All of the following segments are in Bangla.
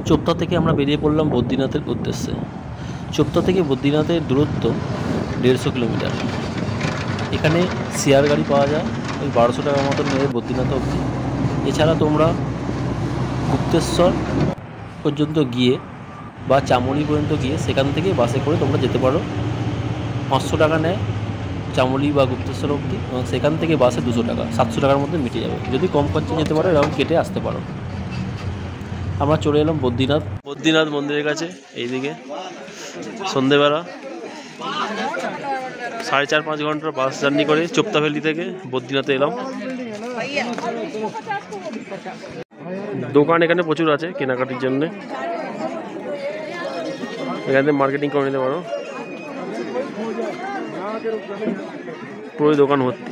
চোপতা থেকে আমরা বেরিয়ে পড়লাম বদ্রীনাথের উদ্দেশ্যে। চোপতা থেকে বদ্রীনাথের দূরত্ব 150 কিলোমিটার। এখানে শেয়ার গাড়ি পাওয়া যায় ওই 1200 টাকার মতন নেবে বদ্রীনাথ অবধি। এছাড়া তোমরা গুপ্তেশ্বর পর্যন্ত গিয়ে বা চামুলি পর্যন্ত গিয়ে সেখান থেকে বাসে করে তোমরা যেতে পারো। 500 টাকা নেয় চামুলি বা গুপ্তেশ্বর অবধি, এবং সেখান থেকে বাসে 200 টাকা, 700 টাকার মধ্যে মিটে যাবে। যদি কম খরচে যেতে পারো এরকম কেটে আসতে পারো। আমরা চলে এলাম বদ্রীনাথ মন্দিরের কাছে। এইদিকে সন্ধেবেলা 4.5-5 ঘন্টার বাস জার্নি করে চোপতা ভ্যালি থেকে বদ্রীনাথে এলাম। দোকান এখানে প্রচুর আছে কেনাকাটির জন্য, এখানে মার্কেটিং করে নিতে পারো। পুরো দোকান ভর্তি।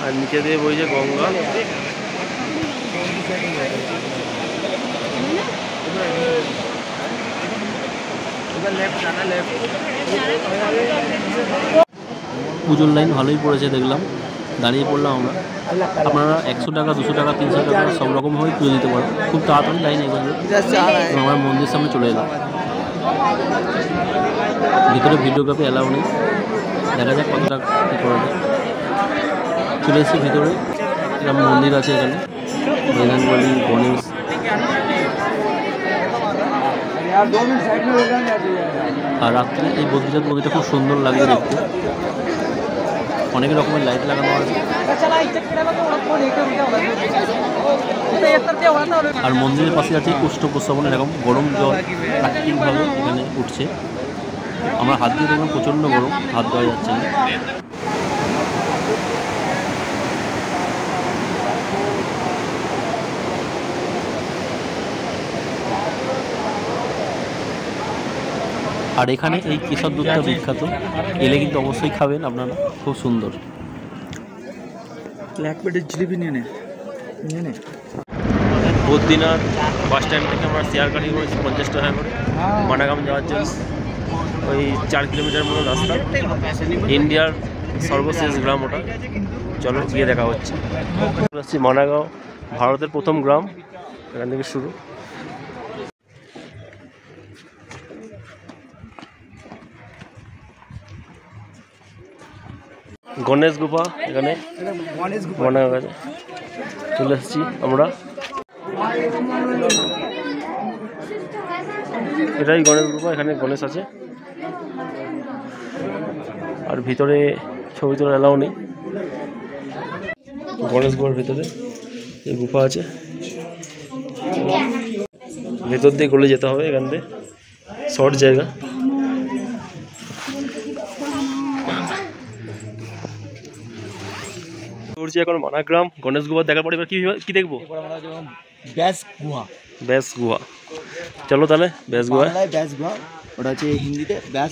আর নিচে দিয়ে বইছে গঙ্গা। পুজোর লাইন ভালোই পড়েছে দেখলাম, দাঁড়িয়ে পড়লাম আমরা। আপনারা 100 টাকা, 200 টাকা, 300 টাকা সব রকমভাবেই পুজো দিতে পারো। খুব তাড়াতাড়ি লাইন এগোবে। আমরা মন্দিরের সামনে চলে এলাম। ভিতরে ভিডিওগ্রাফি অ্যালাউ নেই, দেখা যাক কতটা কী করা যায়। চলে এসেছি ভিতরে। এরকম মন্দির আছে এখানে, বজরংবলী, গণেশ। আর রাত্রে এই বদ্রীনাথ মন্দিরটা খুব সুন্দর লাগে দেখতে। অনেক রকমের লাইট লাগানো আছে। আর মন্দিরের পাশে আছে উষ্ণ এরকম গরম জল প্রাকৃতিকভাবে এখানে উঠছে। আমরা হাত দিয়ে দেখলাম প্রচণ্ড গরম, হাত ধোয়া যাচ্ছে না। আর এখানে এই কেশর দুধটা বিখ্যাত, এলে কিন্তু অবশ্যই খাবেন আপনারা, খুব সুন্দর। এক প্লেটের জিলিপি নিয়ে নে। বদ্রীনাথ বাস স্ট্যান্ড থেকে আমরা শেয়ার গাড়ি করেছি 50 টাকা করে মানাগাম যাওয়ার জন্য। ওই 4 কিলোমিটার মতো রাস্তা। ইন্ডিয়ার সর্বশেষ গ্রাম ওটা। চলো গিয়ে দেখা হচ্ছে। মানাগাঁও ভারতের প্রথম গ্রাম, এখান থেকে শুরু। গণেশ গুফা এখানে মানাগাঁও কাছে চলে এসেছি আমরা। এটাই গণেশ গুফা, এখানে গণেশ আছে। আর ভিতরে ছবি তোলার অ্যালাউ নেই। গণেশ গুফার ভিতরে এই গুফা আছে, ভেতর দিয়ে গলে যেতে হবে। এখান থেকে শর্ট জায়গা। এখন মানাগ্রাম গণেশ গুহা দেখার পরে এবার কি দেখবো? ব্যাস গুহা। চলো তাহলে ব্যাস গুহা। ওটা হচ্ছে হিন্দিতে ব্যাস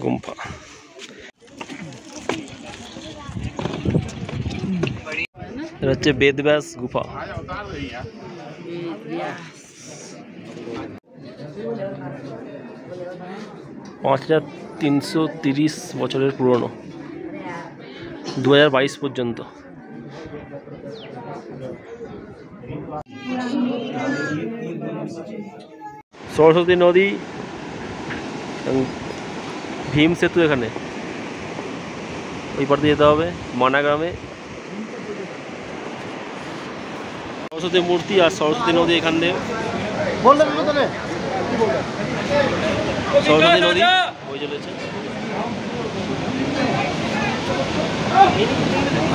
গুম্ফা। এটা হচ্ছে বেদব্যাস গুফা। পাঁচ 5330 বছরের পুরনো, 2022 পর্যন্ত। সরস্বতী নদী, ভীম সেতু এখানে, ওই পার দিয়ে যেতে হবে মানাগ্রামে। সরস্বতী মূর্তি আর সরস্বতী নদী এখান দিয়ে। সরস্বতী নদী বয়ে চলেছে।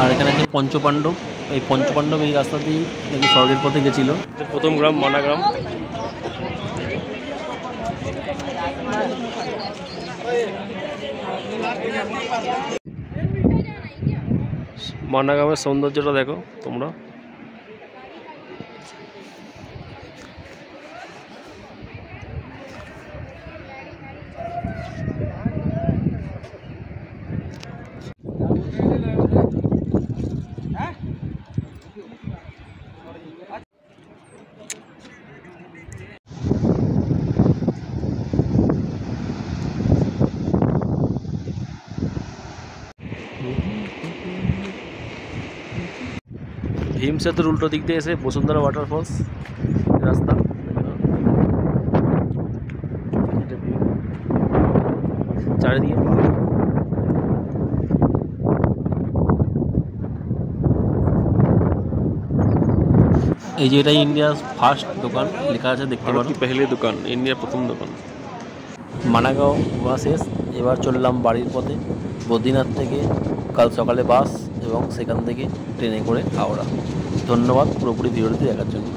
আর এখানে আছে পঞ্চপাণ্ডব। এই পঞ্চপাণ্ডব এই রাস্তা দিয়ে নাকি স্বর্গের পথে গেছিল। প্রথম গ্রাম মানাগ্রাম। মানাগ্রামের সৌন্দর্যটা দেখো তোমরা। ভীম সেতুর উল্টো দিক দিয়ে এসে বসুন্ধরা ওয়াটারফলস রাস্তা। এটা view। চারিদিকে পাহাড়। এই যে এটাই ইন্ডিয়ার ফার্স্ট দোকান লেখা আছে, দেখতে পারো। पहली दुकान इंडिया प्रथम दुकान। মানাগাঁও ঘোরা শেষ, এবার চললাম বাড়ির পথে। বদ্রীনাথ থেকে কাল সকালে বাস এবং সেখান থেকে ট্রেনে করে হাওড়া। ধন্যবাদ পুরোপুরি ভিডিওটি দেখার জন্য।